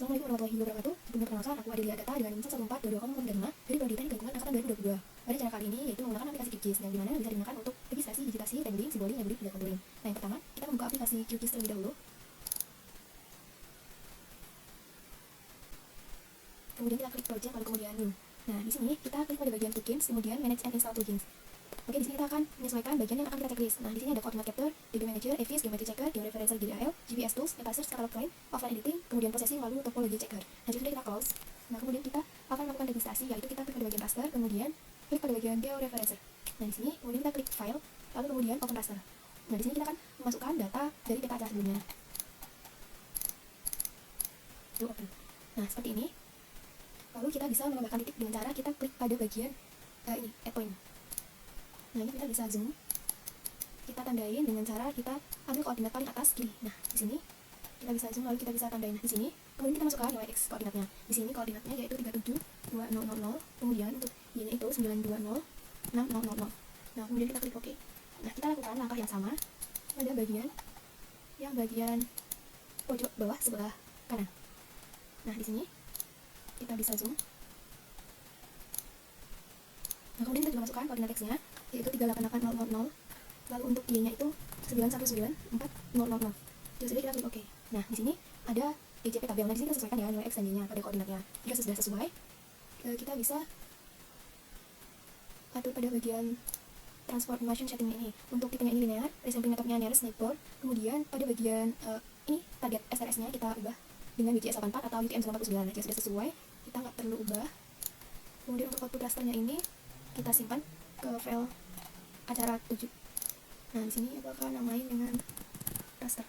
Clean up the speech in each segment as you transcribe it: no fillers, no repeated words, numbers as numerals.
Assalamualaikum warahmatullahi wabarakatuh. Perkenalkan, aku Adelia Data dengan NIM 1142205 dari Prodi Teknik Lingkungan Angkatan 2022. Pada cara kali ini yaitu menggunakan aplikasi QGIS yang dimana bisa digunakan untuk registrasi, digitasi, labeling, simboling, labeling, dan contouring. Nah, yang pertama, kita membuka aplikasi QGIS terlebih dahulu. Kemudian kita klik project, lalu kemudian new. Nah, di sini kita klik pada bagian plugins, kemudian manage and install plugins. Oke, di sini kita akan menyesuaikan bagian yang akan kita checklist. Nah, di sini ada coordinate capture, DB manager, EVIS, geometry checker, georeferencer, GDAL, GPS tools, data search, catalog point, offline editing, kemudian processing, lalu topology checker. Nah, jika sudah kita close, nah kemudian kita akan melakukan registrasi, yaitu kita klik pada bagian raster, kemudian klik pada bagian georeferencer. Nah, di sini kemudian kita klik file, lalu kemudian open raster. Nah, di sini kita akan memasukkan data dari peta acara sebelumnya. Lalu open. Nah, seperti ini. Lalu kita bisa menambahkan titik dengan cara kita klik pada bagian ini, add point. Nah, ini kita bisa zoom. Kita tandain dengan cara kita ambil koordinat paling atas kiri. Nah, di sini kita bisa zoom lalu kita bisa tandain. Nah, di sini kemudian kita masukkan YX koordinatnya. Di sini koordinatnya yaitu 372000, kemudian untuk Y-nya itu 920600. Nah, kemudian kita klik OK. Nah, kita lakukan langkah yang sama pada bagian pojok bawah sebelah kanan. Nah, di sini kita bisa zoom. Nah, kemudian kita juga masukkan koordinat X-nya yaitu 388000. Lalu untuk Y-nya itu 919400. Jadi sudah kita klik OK. Nah, di sini ada EJP tabel. Nah, di sini kita sesuaikan dengan nilai X dan Y-nya pada koordinatnya. Jika sudah sesuai, kita bisa atur pada bagian transformation setting ini. Untuk tipenya ini linear, resampling metodenya nearest neighbor. Kemudian pada bagian ini target SRS-nya kita ubah dengan WGS 84 atau UTM 949. Nah, jika sudah sesuai, kita nggak perlu ubah. Kemudian untuk output rasternya ini kita simpan ke file acara 7. Nah, di sini aku akan namain dengan raster.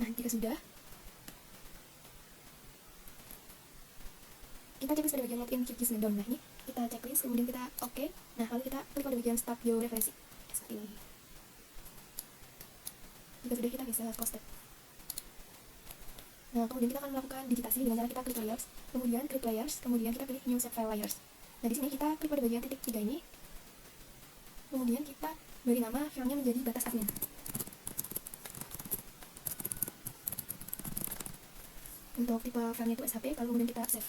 Nah, jika sudah, kita checklist pada bagian login QGIS Windows. Nah, ini kita checklist, kemudian kita OK. Nah, lalu kita klik pada bagian start georeferensi seperti ini. Jika sudah, kita bisa close tab. Nah, kemudian kita akan melakukan digitasi dengan cara kita klik layers, kemudian klik layers, kemudian kita pilih new save file layers. Nah, di sini kita klik pada bagian titik 3 ini, kemudian kita beri nama filenya menjadi batas admin. Untuk tipe filenya itu SHP, lalu kemudian kita save.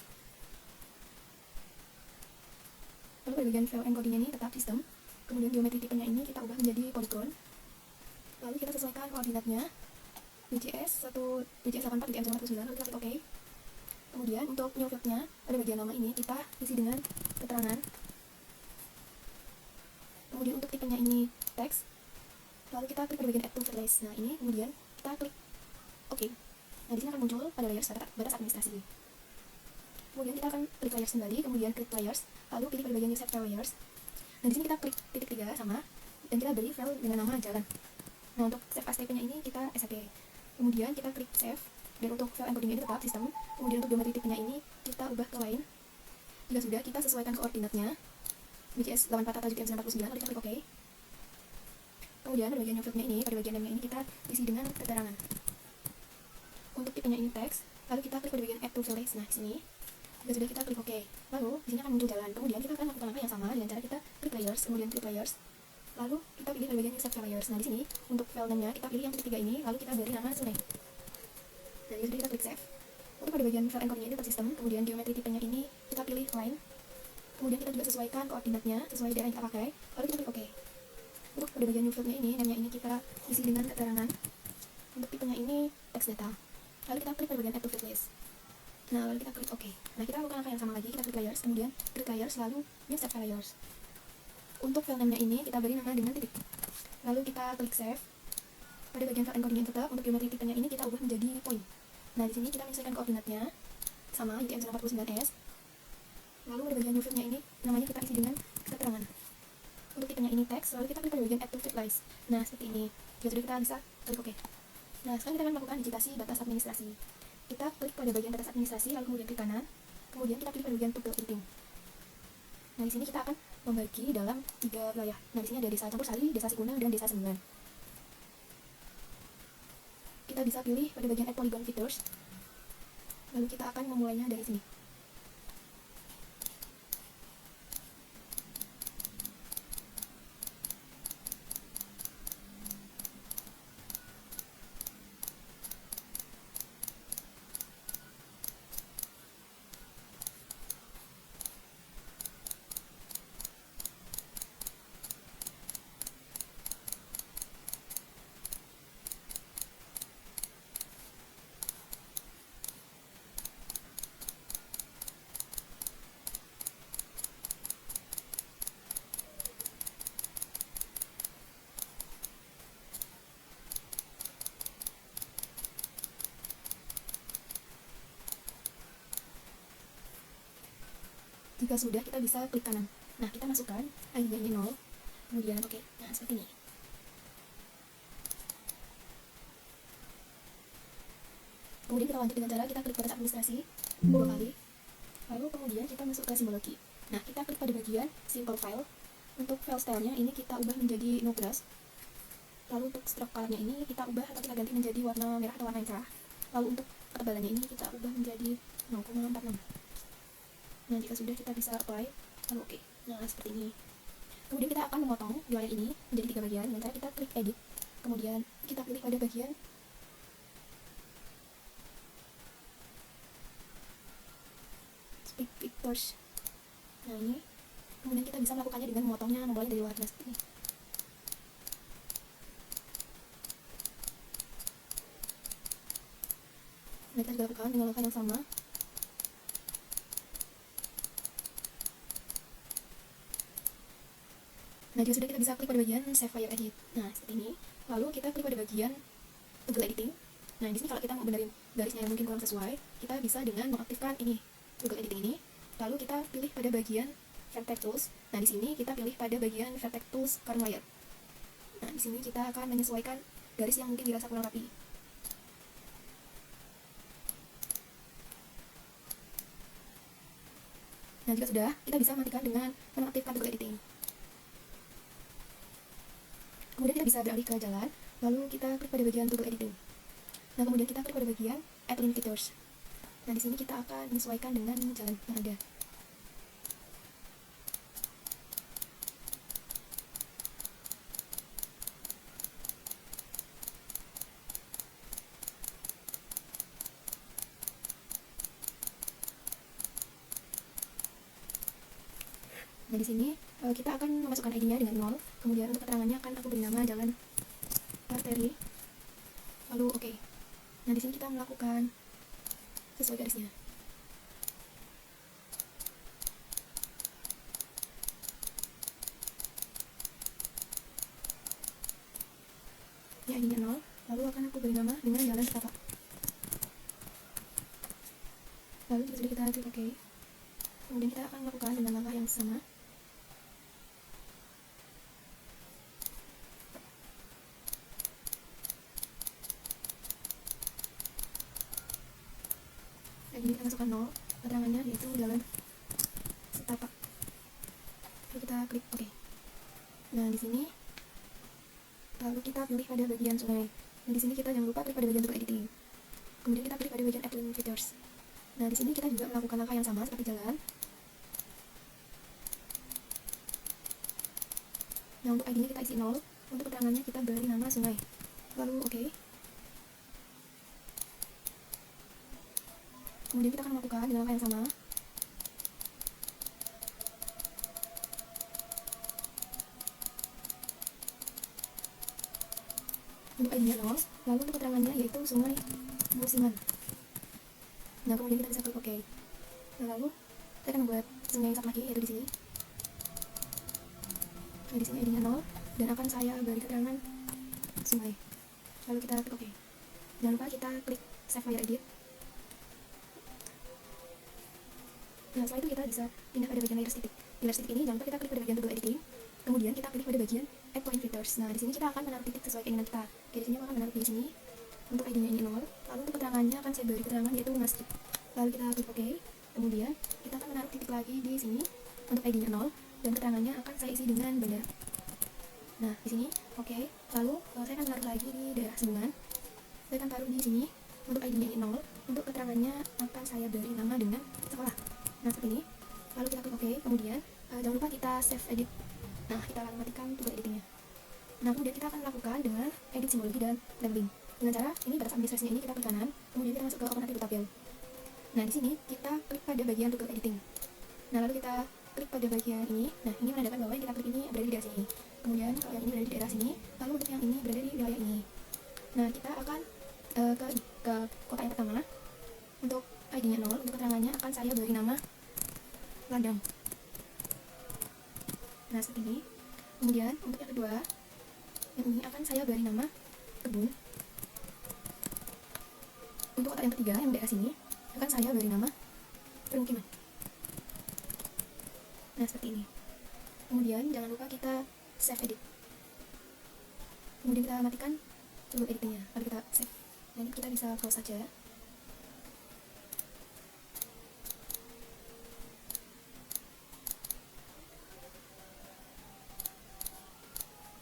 Lalu pada bagian file encodingnya ini tetap sistem, kemudian geometri tipenya ini kita ubah menjadi polygon. Lalu kita sesuaikan koordinatnya WGS 84 UTM 949, lalu kita klik OK. Kemudian untuk new fieldnya pada bagian nama ini kita isi dengan keterangan. Kemudian untuk tipenya ini teks, lalu kita klik pada bagian add to field list. Nah, ini kemudian kita klik OK. Nah, di sini akan muncul pada layers batas administrasi. Kemudian kita akan klik layers kembali, kemudian klik layers, lalu pilih pada bagian new save file layers. Nah, di sini kita klik titik 3 sama, dan kita beri file dengan nama jalan. Nah, untuk save as type-nya ini kita SAP. Kemudian kita klik save, dan untuk file encoding ini tetap sistem. Kemudian untuk geometri tipenya ini kita ubah ke line. Jika sudah, kita sesuaikan koordinatnya WGS 84 atau UTM 949, lalu kita klik OK. Kemudian pada bagian new field-nya ini, pada bagian name-nya ini kita isi dengan keterangan. Untuk tipenya ini teks, lalu kita klik pada bagian add to field list. Nah, di sini jika sudah, kita klik OK. Lalu di sini akan muncul jalan. Kemudian kita akan lakukan langkah yang sama dengan cara kita klik layers, kemudian klik layers, lalu kita pilih pada bagian new save file layers. Nah, di sini untuk file name-nya kita pilih yang titik 3 ini, lalu kita beri nama Sungai. Nah, jika sudah, kita klik save. Untuk pada bagian file encoding ini tetap sistem, kemudian geometri tipenya ini kita pilih line. Kemudian kita juga sesuaikan koordinatnya sesuai daerah yang kita pakai, lalu kita klik OK. Untuk pada bagian new field-nya ini, name-nya ini kita isi dengan keterangan. Untuk tipenya ini text data. Lalu kita klik pada bagian add to field list. Nah, lalu kita klik OK. Nah, kita lakukan langkah yang sama lagi, kita klik layers, kemudian klik layers, lalu new save file layers. Untuk file name-nya ini kita beri nama dengan titik. Lalu kita klik save. Pada bagian file encoding yang tetap, untuk geometri tipenya ini kita ubah menjadi point. Nah, di sini kita menyesuaikan koordinatnya sama UTM 949S. Lalu pada bagian new field-nya ini namanya kita isi dengan keterangan. Untuk tipenya ini teks, lalu kita klik pada bagian add to field list. Nah, seperti ini. Jika sudah, kita bisa klik OK. Nah, sekarang kita akan melakukan digitasi batas administrasi. Kita klik pada bagian batas administrasi, lalu kemudian klik kanan, kemudian kita pilih pada bagian toggle editing. Nah, di sini kita akan membagi dalam 3 wilayah. Nah, di sini ada desa campur sari, desa Sikuna, dan desa Sembilan. Kita bisa pilih pada bagian add polygon features. Lalu kita akan memulainya dari sini. Jika sudah, kita bisa klik kanan. Nah, kita masukkan ID-nya ini 0, kemudian oke. Nah, seperti ini. Kemudian kita lanjut dengan cara kita klik pada administrasi 2 kali. Lalu kemudian kita masuk ke simbologi. Nah, kita klik pada bagian simple file. Untuk file stylenya ini kita ubah menjadi no brush. Lalu untuk stroke colornya ini kita ubah atau kita ganti menjadi warna merah atau warna yang cerah. Lalu untuk ketebalannya ini kita ubah menjadi 0,46. Nah, jika sudah kita bisa apply. Lalu oke. Nah, seperti ini. Kemudian kita akan memotong wilayah ini menjadi 3 bagian dengan cara kita klik edit. Kemudian kita pilih pada bagian speak pictures. Nah, ini. Kemudian kita bisa melakukannya dengan memotongnya memulai dari warna seperti ini. Nah, kita juga lakukan dengan langkah yang sama. Nah, jika sudah, kita bisa klik pada bagian Save File Edit. Nah, seperti ini. Lalu kita klik pada bagian Toggle Editing. Nah, di sini kalau kita mau benerin garisnya yang mungkin kurang sesuai, kita bisa dengan mengaktifkan ini, Toggle Editing ini. Lalu kita pilih pada bagian Vertex Tools. Nah, di sini kita pilih pada bagian Vertex Tools Current Layer. Nah, di sini kita akan menyesuaikan garis yang mungkin dirasa kurang rapi. Nah, jika sudah, kita bisa matikan dengan mengaktifkan Toggle Editing. Kemudian kita bisa beralih ke jalan, lalu kita klik pada bagian Toggle Editing. Nah, kemudian kita klik pada bagian Add Link Features. Nah, di sini kita akan menyesuaikan dengan jalan yang ada. Nah, di sini kita akan memasukkan ID-nya dengan 0. Kemudian untuk keterangannya akan aku beri nama jalan arteri. Lalu oke. Nah, di sini kita melakukan sesuai garisnya. Ya, ID-nya 0. Lalu akan aku beri nama dengan jalan setapak. Lalu jika sudah, kita klik oke. Kemudian kita akan melakukan dengan langkah yang sama. Jadi kita masukkan 0, keterangannya yaitu jalan setapak. Lalu kita klik oke. Nah, di sini lalu kita pilih pada bagian sungai. Nah, di sini kita jangan lupa klik pada bagian Toggle Editing. Kemudian kita klik pada bagian Add Link Features. Nah, di sini kita juga melakukan langkah yang sama seperti jalan. Nah, untuk ID-nya kita isi 0, untuk keterangannya kita beri nama sungai. Lalu oke. Kemudian kita akan melakukan dengan langkah yang sama. Untuk ID-nya 0, lalu untuk keterangannya yaitu sungai Musiman. Nah, kemudian kita bisa klik oke. Nah, lalu kita akan membuat sungai yang satu lagi, yaitu di sini. Nah, di sini ID-nya 0 dan akan saya beri keterangan sungai. Lalu kita klik oke. Jangan lupa kita klik Save File Edit. Nah, setelah itu kita bisa pindah pada bagian layer stick. Di layer stick ini jangan lupa kita klik pada bagian Toggle Editing. Kemudian kita klik pada bagian Add Point Filters. Nah, di sini kita akan menaruh titik sesuai keinginan kita. Oke, di sini aku akan menaruh di sini. Untuk ID-nya ini 0. Lalu untuk keterangannya akan saya beri keterangan yaitu masjid. Lalu kita klik oke. Kemudian kita akan menaruh titik lagi di sini untuk ID-nya 0 dan keterangannya akan saya isi dengan bandara. Nah, di sini oke. Lalu saya akan menaruh lagi di daerah sambungan. Saya akan taruh di sini untuk ID-nya ini 0. Untuk keterangannya akan saya beri nama dengan sekolah. Nah, seperti ini. Lalu kita klik oke. Kemudian jangan lupa kita save edit. Nah, kita akan matikan Toggle Editingnya. Nah, kemudian kita akan melakukan dengan edit simbologi dan labeling. Dengan cara ini batas administrasinya ini kita klik kanan, kemudian kita masuk ke Open Attribute Tabel. Nah, di sini kita klik pada bagian Toggle Editing. Nah, lalu kita klik pada bagian ini. Nah, ini menandakan bahwa yang kita klik ini berada di daerah sini. Kemudian kalau yang ini berada di daerah sini, lalu untuk yang ini berada di wilayah ini. Nah, kita akan ke kota yang pertama. Untuk ID-nya 0, untuk keterangannya akan saya beri nama ladang. Nah, seperti ini. Kemudian untuk yang kedua, yang ini akan saya beri nama kebun. Untuk kota yang ketiga yang daerah sini akan saya beri nama permukiman. Nah, seperti ini. Kemudian jangan lupa kita save edit. Kemudian kita matikan dulu editingnya, lalu kita save. Nanti kita bisa close saja.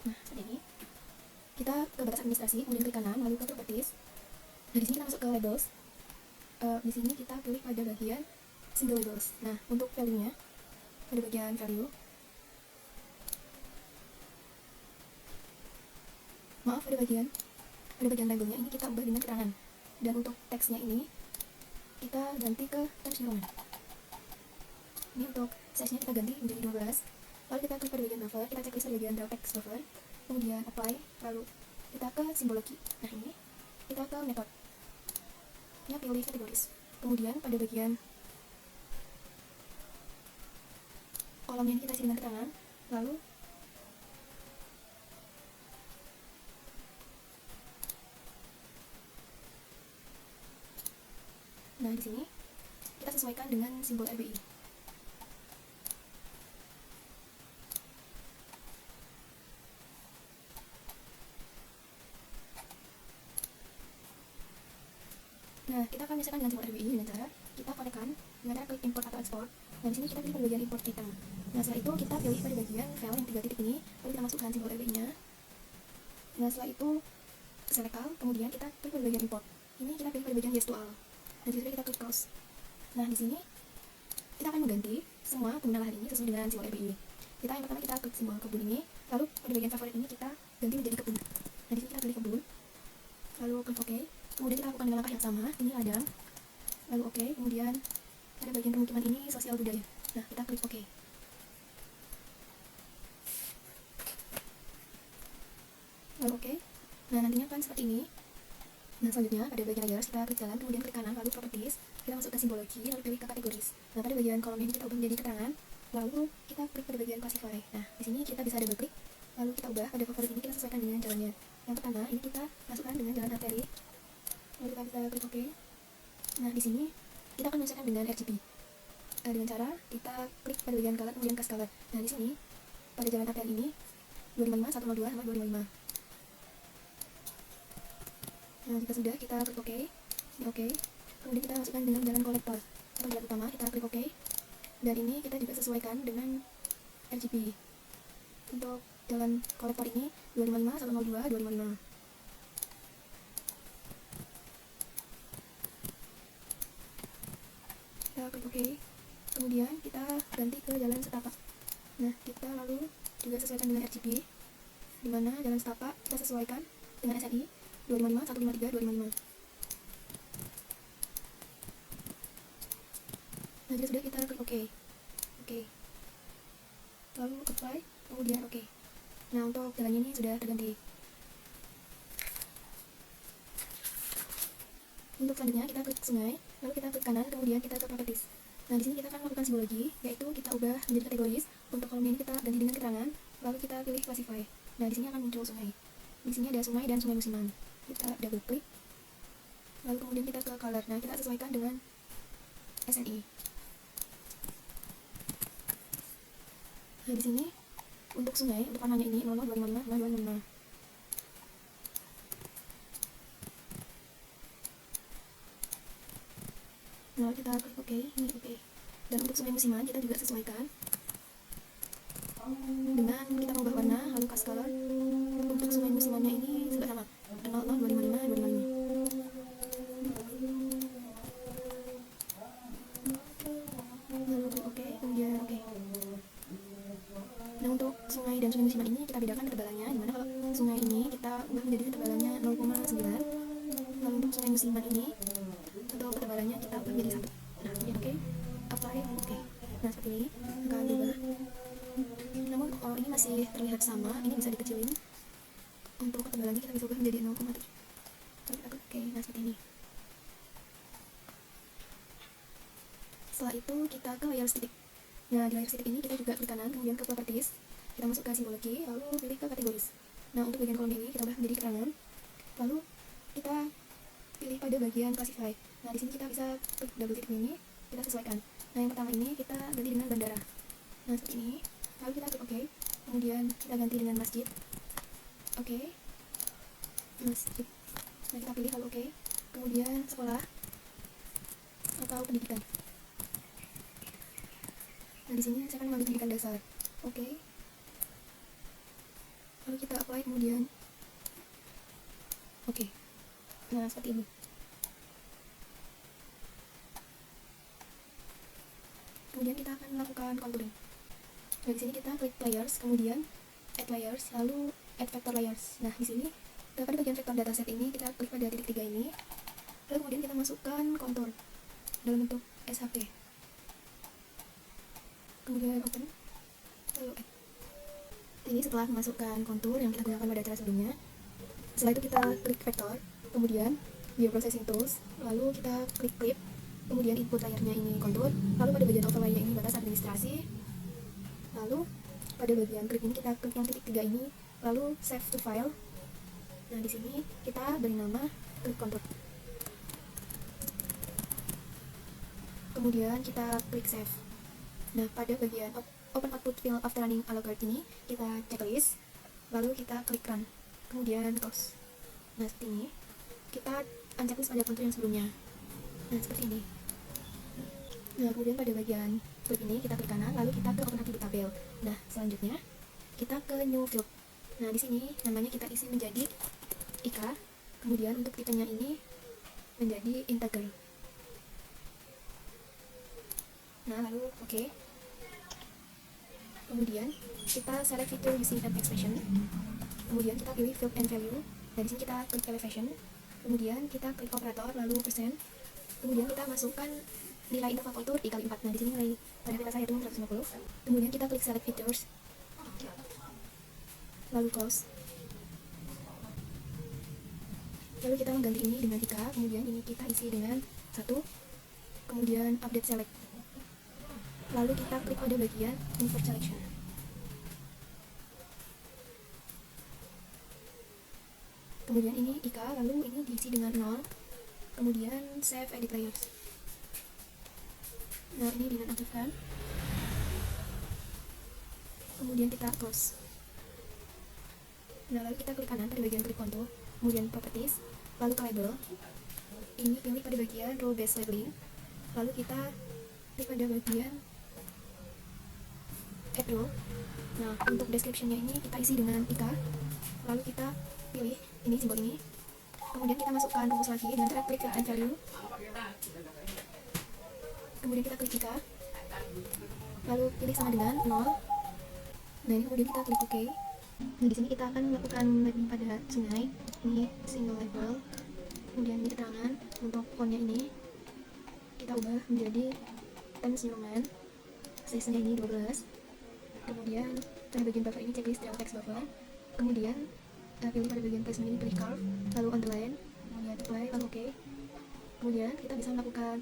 Nah, seperti ini. Kita ke batas administrasi, kemudian klik kanan, lalu ke properties. Nah, di sini kita masuk ke labels. Di sini kita pilih pada bagian single labels. Nah, untuk value-nya pada bagian value. Maaf, pada bagian labelnya ini kita ubah dengan keterangan. Dan untuk teksnya ini kita ganti ke Times New Roman. Ini untuk size-nya kita ganti menjadi 12. Lalu kita klik pada bagian buffer, kita cek pada bagian draw text buffer, kemudian apply, lalu kita ke simbologi. Nah, ini kita ke method. Ya, pilih kategoris. Kemudian pada bagian kolomnya ini kita isi dengan keterangan, lalu nah, di sini kita sesuaikan dengan simbol RBI. Nah, kita akan menyesuaikan dengan simbol RBI dengan cara kita konekkan dengan cara klik import atau export. Nah, di sini kita pilih pada bagian import item. Nah, setelah itu kita pilih pada bagian file yang 3 titik ini, lalu kita masukkan simbol RBI-nya. Nah, setelah itu select all, kemudian kita klik pada bagian import. Ini kita pilih pada bagian yes to all. Dan juga kita klik close. Nah, di sini kita akan mengganti semua pengguna lahan ini sesuai dengan simbol RBI. Yang pertama kita klik simbol kebun ini, lalu pada bagian favorit ini kita ganti menjadi kebun. Nah, di sini kita pilih kebun, lalu klik OK. Kemudian kita lakukan dengan langkah yang sama, ini ladang, lalu OK. Kemudian pada bagian pemukiman ini sosial budaya. Nah, kita klik OK. Lalu OK. Nah, nantinya akan seperti ini. Nah, selanjutnya pada bagian layers kita klik jalan, kemudian klik kanan, lalu properties, kita masuk ke simbologi, lalu pilih ke kategoris. Nah, pada bagian kolom ini kita ubah menjadi keterangan, lalu kita klik pada bagian classify. Nah, di sini kita bisa double klik, lalu kita ubah pada favorit ini kita sesuaikan dengan jalannya. Yang pertama ini kita masukkan dengan jalan arteri, lalu kita bisa klik OK. Nah, di sini kita akan menyesuaikan dengan RGB. Dengan cara kita klik pada bagian color, kemudian cast color. Nah, di sini pada jalan arteri ini 255, 102, sama 255. Nah, jika sudah kita klik OK, OK. Kemudian kita masukkan dengan jalan kolektor atau jalan utama, kita klik OK. Dan ini kita juga sesuaikan dengan RGB. Untuk jalan kolektor ini 255, 102, 255. Kita klik OK. Kemudian kita ganti ke jalan setapak. Nah, kita lalu juga sesuaikan dengan RGB, dimana jalan setapak kita sesuaikan dengan SNI 255, 153, 255. Nah, jika sudah kita klik OK. OK. Lalu apply, kemudian OK. Nah, untuk jalannya ini sudah terganti. Untuk selanjutnya kita klik sungai, lalu kita klik kanan, kemudian kita ke properties. Nah, di sini kita akan melakukan simbologi, yaitu kita ubah menjadi kategoris. Untuk kolom ini kita ganti dengan keterangan, lalu kita pilih classify. Nah, di sini akan muncul sungai. Di sini ada sungai dan sungai musiman. Kita double klik, lalu kemudian kita ke color. Nah, kita sesuaikan dengan SNI. Nah, di sini untuk sungai, untuk warnanya ini 00255, 0255. Lalu kita klik OK, ini OK. Dan untuk sungai musiman kita juga sesuaikan dengan kita ubah warna, lalu cast color. Untuk sungai musimannya ini juga sama, 00255, 255. Lalu klik OK, kemudian OK. Nah, untuk sungai dan sungai musiman ini kita bedakan ketebalannya, dimana kalau sungai ini kita ubah menjadi ketebalannya 0,9. Lalu untuk sungai musiman ini untuk ketebalannya kita ubah menjadi 1. Nah, kemudian OK, apply, OK. Nah, seperti ini akan berubah. Namun kalau ini masih terlihat sama, ini bisa dikecilin. Untuk ketebalannya kita bisa ubah menjadi 0,7. Lalu kita klik OK. Nah, seperti ini. Setelah itu kita ke layar titik. Nah, di layar titik ini kita juga klik kanan, kemudian ke properties, kita masuk ke simbologi, lalu pilih ke kategoris. Nah, untuk bagian kolom ini kita ubah menjadi keterangan, lalu kita pilih pada bagian classify. Nah, di sini kita bisa klik double titik ini, kita sesuaikan. Nah, yang pertama ini kita ganti dengan bandara. Nah, seperti ini. Lalu kita klik OK. Kemudian kita ganti dengan masjid. Oke. Masjid. Nah, kita pilih lalu OK. Kemudian sekolah atau pendidikan. Nah, di sini saya akan mengambil pendidikan dasar. Oke. Lalu kita apply, kemudian oke. Nah, seperti ini. Kemudian kita akan melakukan contouring. Nah, di sini kita klik layers, kemudian add layers, lalu add vector layers. Nah, di sini pada bagian vector dataset ini kita klik pada titik 3 ini. Lalu kemudian kita masukkan kontur dalam bentuk SHP. Kemudian open, lalu add. Ini setelah memasukkan kontur yang kita gunakan pada cara sebelumnya. Setelah itu kita klik vektor, kemudian view processing tools, lalu kita klik clip, kemudian input layarnya ini kontur, lalu pada bagian overlay ini batas administrasi, lalu pada bagian clip ini kita klik yang titik 3 ini, lalu save to file. Nah, di sini kita beri nama klik kontur. Kemudian kita klik save. Nah, pada bagian open output field after running AlloCAD ini kita checklist, lalu kita klik run, kemudian close. Nah, seperti ini. Kita unchecklist pada kontur yang sebelumnya. Nah, seperti ini. Nah, kemudian pada bagian clip ini kita klik kanan, lalu kita ke open attribute tabel. Nah, selanjutnya kita ke new field. Nah, di sini namanya kita isi menjadi IK, kemudian untuk tipenya ini menjadi integer. Nah, lalu oke. Kemudian kita select feature using an expression. Kemudian kita pilih field and value. Nah, di sini kita klik elevation. Kemudian kita klik operator, lalu persen. Kemudian kita masukkan nilai interval kontur dikali 4. Nah, di sini nilai pada peta saya itu 150. Kemudian kita klik select features, lalu close. Lalu kita mengganti ini dengan IK, kemudian ini kita isi dengan 1, kemudian update select. Lalu kita klik pada bagian invert selection. Kemudian ini IK, lalu ini diisi dengan 0, kemudian save edit layers. Nah, ini dinonaktifkan. Kemudian kita close. Nah, lalu kita klik kanan pada bagian klik kontur, kemudian properties, lalu ke label. Ini pilih pada bagian role based labeling. Lalu kita klik pada bagian add role. Nah, untuk description-nya ini kita isi dengan IK. Lalu kita pilih ini simbol ini. Kemudian kita masukkan rumus lagi dengan cara klik and value. Kemudian kita klik IK. Lalu pilih sama dengan 0. Nah, ini kemudian kita klik OK. Nah, di sini kita akan melakukan mapping pada sungai. Ini single label. Kemudian ini keterangan untuk fontnya ini kita ubah menjadi Times New Roman. Size-nya ini 12. Kemudian pada bagian buffer ini checklist draw text buffer. Kemudian pilih pada bagian placement ini pilih curve, lalu underline, kemudian apply, lalu OK. Kemudian kita bisa melakukan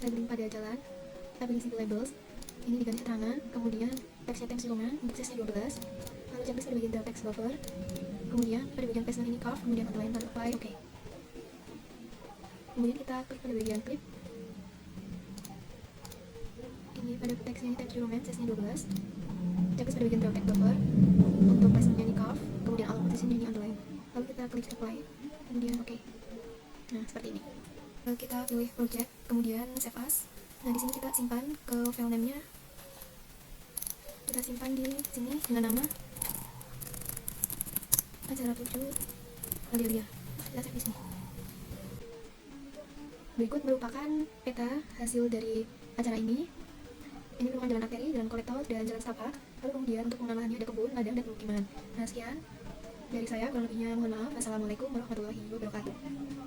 labeling pada jalan. Kita pilih single labels. Ini diganti keterangan. Kemudian teksnya Times New Roman untuk size-nya 12. Lalu checklist pada bagian draw text buffer. Kemudian pada bagian placement ini curve, kemudian underline, lalu apply, OK. Kemudian kita klik pada bagian clip. Ini pada teksnya ini Times New Roman, size-nya 12. Checklist pada bagian draw text buffer. Untuk placementnya ini curve, kemudian along position ini underline. Lalu kita klik apply, kemudian OK. Nah, seperti ini. Lalu kita pilih project, kemudian save as. Nah, di sini kita simpan ke file name-nya. Kita simpan di sini dengan nama acara 7 Adelia. Kita save di sini. Berikut merupakan peta hasil dari acara ini. Ini merupakan jalan arteri, jalan kolektor, dan jalan setapak. Lalu kemudian untuk pengenalannya ada kebun, ladang, dan pemukiman. Nah, sekian dari saya, kurang lebihnya mohon maaf. Assalamualaikum warahmatullahi wabarakatuh.